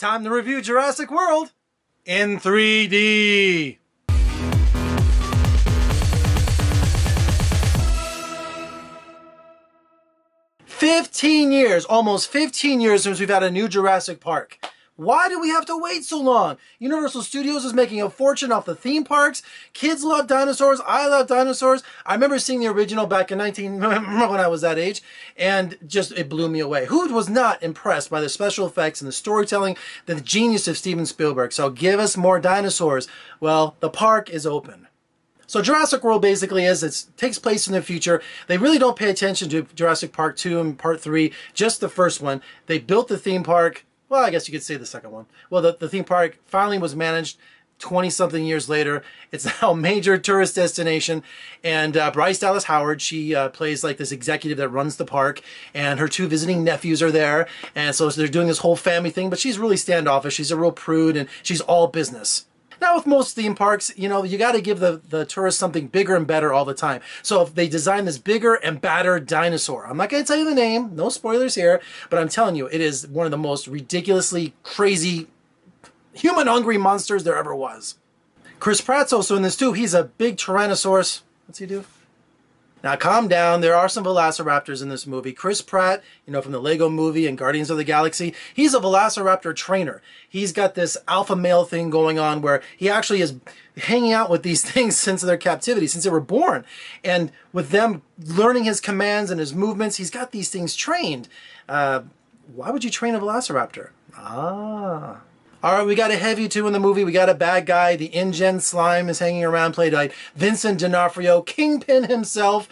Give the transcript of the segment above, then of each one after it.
Time to review Jurassic World in 3D. Almost 15 years since we've had a new Jurassic Park. Why do we have to wait so long? Universal Studios is making a fortune off the theme parks. Kids love dinosaurs. I love dinosaurs. I remember seeing the original back in when I was that age, and just it blew me away. Who was not impressed by the special effects and the storytelling, the genius of Steven Spielberg? So give us more dinosaurs. Well, the park is open. So Jurassic World basically takes place in the future. They really don't pay attention to Jurassic Park 2 and Part 3, just the first one. They built the theme park. Well, I guess you could say the second one. Well, the theme park finally was managed 20-something years later. It's now a major tourist destination. And Bryce Dallas Howard, she plays like this executive that runs the park. And her two visiting nephews are there. And so they're doing this whole family thing. But she's really standoffish. She's a real prude. And she's all business. Now, with most theme parks, you know, you got to give the tourists something bigger and better all the time. So if they design this bigger and badder dinosaur, I'm not going to tell you the name, no spoilers here, but I'm telling you, it is one of the most ridiculously crazy, human-hungry monsters there ever was. Chris Pratt's also in this too. He's a big Tyrannosaurus. What's he do? Now, calm down. There are some velociraptors in this movie. Chris Pratt, you know, from the Lego movie and Guardians of the Galaxy, he's a velociraptor trainer. He's got this alpha male thing going on where he actually is hanging out with these things since their captivity, since they were born. And with them learning his commands and his movements, he's got these things trained. Why would you train a velociraptor? All right, we got a heavy too in the movie. We got a bad guy. The InGen slime is hanging around, played by Vincent D'Onofrio, Kingpin himself.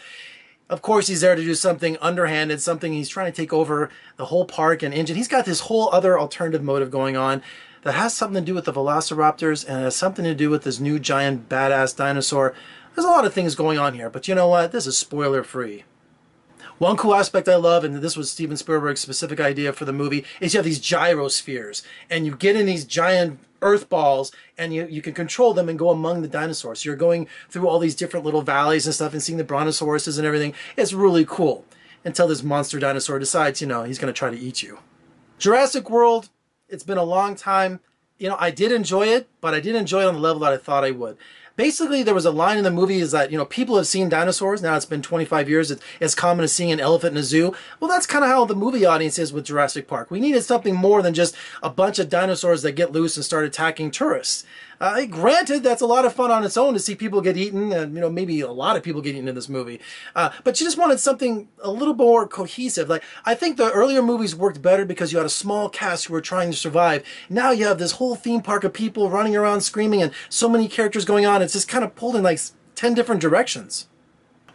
Of course, he's there to do something underhanded, something he's trying to take over the whole park and InGen. He's got this whole other alternative motive going on that has something to do with the velociraptors and has something to do with this new giant badass dinosaur. There's a lot of things going on here, but you know what? This is spoiler free. One cool aspect I love, and this was Steven Spielberg's specific idea for the movie, is you have these gyrospheres, and you get in these giant earth balls, and you can control them and go among the dinosaurs. So you're going through all these different little valleys and stuff and seeing the brontosauruses and everything. It's really cool. Until this monster dinosaur decides, you know, he's going to try to eat you. Jurassic World, it's been a long time. You know, I did enjoy it, but I didn't enjoy it on the level that I thought I would. Basically, there was a line in the movie is that, you know, people have seen dinosaurs. Now it's been 25 years. It's as common as seeing an elephant in a zoo. Well, that's kind of how the movie audience is with Jurassic Park. We needed something more than just a bunch of dinosaurs that get loose and start attacking tourists. Granted, that's a lot of fun on its own to see people get eaten, and, you know, maybe a lot of people get eaten in this movie. But you just wanted something a little more cohesive. Like, I think the earlier movies worked better because you had a small cast who were trying to survive. Now you have this whole theme park of people running around screaming and so many characters going on. It's just kind of pulled in like 10 different directions.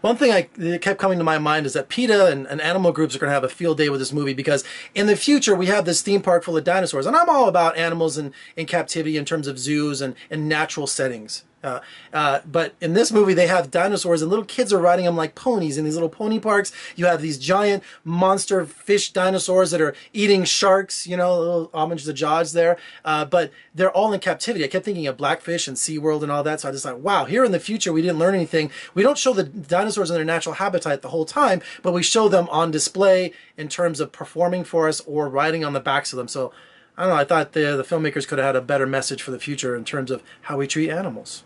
One thing that kept coming to my mind is that PETA and animal groups are going to have a field day with this movie because in the future we have this theme park full of dinosaurs. And I'm all about animals in captivity in terms of zoos and natural settings. But in this movie they have dinosaurs and little kids are riding them like ponies in these little pony parks. You have these giant monster fish dinosaurs that are eating sharks, you know, a little homage to Jaws there. But they're all in captivity. I kept thinking of Blackfish and SeaWorld and all that. So I just thought, wow, here in the future we didn't learn anything. We don't show the dinosaurs in their natural habitat the whole time, but we show them on display in terms of performing for us or riding on the backs of them. So I don't know, I thought the filmmakers could have had a better message for the future in terms of how we treat animals.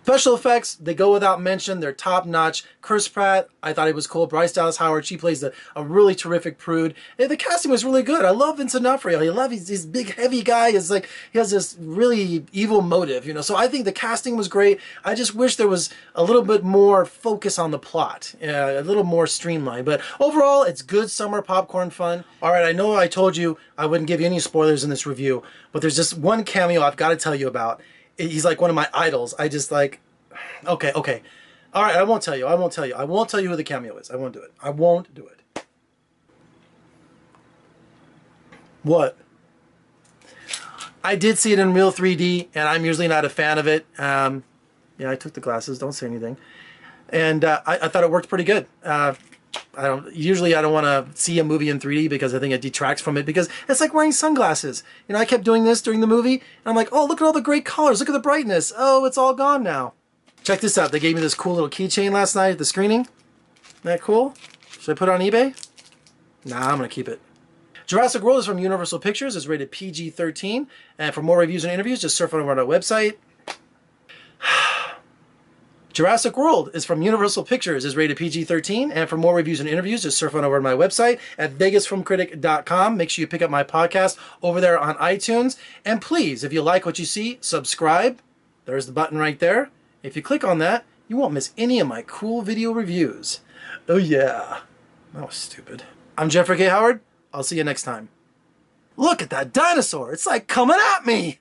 Special effects, they go without mention. They're top-notch. Chris Pratt, I thought he was cool. Bryce Dallas Howard, she plays a really terrific prude. And the casting was really good. I love Vincent D'Onofrio. I love he's big, heavy guy. It's like he has this really evil motive, you know. So I think the casting was great. I just wish there was a little bit more focus on the plot, a little more streamlined. But overall, it's good summer popcorn fun. All right, I know I told you I wouldn't give you any spoilers in this review, but there's just one cameo I've got to tell you about. He's like one of my idols. I just like, okay. All right, I won't tell you. I won't tell you who the cameo is. I won't do it. I won't do it. What? I did see it in real 3D, and I'm usually not a fan of it. Yeah, I took the glasses. Don't say anything. And I thought it worked pretty good. I don't want to see a movie in 3D because I think it detracts from it because it's like wearing sunglasses. You know, I kept doing this during the movie and I'm like, oh, look at all the great colors. Look at the brightness. Oh, it's all gone now. Check this out. They gave me this cool little keychain last night at the screening. Isn't that cool? Should I put it on eBay? Nah, I'm going to keep it. Jurassic World is from Universal Pictures. It's rated PG-13. And for more reviews and interviews, just surf on over on our website. Jurassic World is from Universal Pictures, is rated PG-13, and for more reviews and interviews, just surf on over to my website at vegasfilmcritic.com. Make sure you pick up my podcast over there on iTunes. And please, if you like what you see, subscribe. There's the button right there. If you click on that, you won't miss any of my cool video reviews. Oh yeah. That was stupid. I'm Jeffrey K. Howard. I'll see you next time. Look at that dinosaur. It's like coming at me.